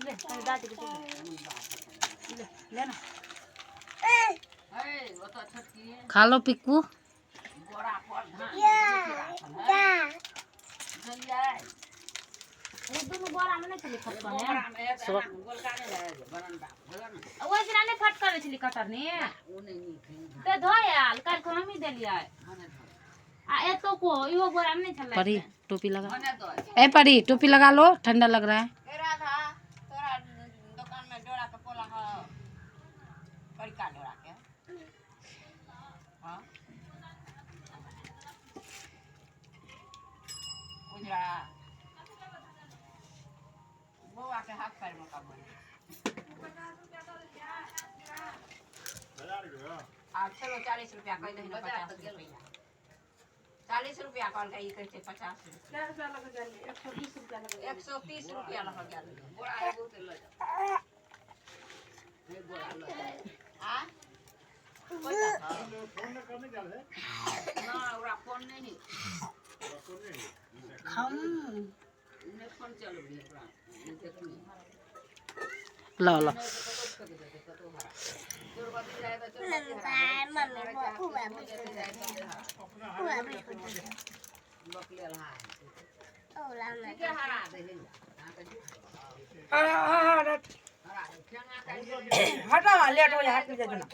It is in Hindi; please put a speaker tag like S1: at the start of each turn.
S1: ले दादी के ले ले ना वो तो छटकी है
S2: खा लो पिक्कू।
S1: बड़ा पर धान ये दोनों बोरा में नहीं चली फटका ने बोरा में गोलका नहीं है बरंडा बोला वो दिन ने फटका ले चली कटर ने वो नहीं ते धोयाल कल को हम ही देलिया आ ए तो को यो बोरा में नहीं चला
S2: परी टोपी लगा ए परी टोपी लगा लो ठंडा लग रहा है।
S1: ए राधा तोरा दुकान में डोरा के पोला ह बड़का डोरा के हां उजरा बुआ के हाथ पैर में कब 50 चलो 40 रुपया कह दही 50 रुपया 40 रुपया कॉल का ये कहते 50 रुपया लग जाए 120 रुपया लग 130 रुपया लग गया बोरा है बहुत ले जा ये बोरा ले आ फोन करने जा रहे ना ओरा फोन नहीं हम ने फोन चल रही है
S2: लो लो
S1: हटा लेट हो जाए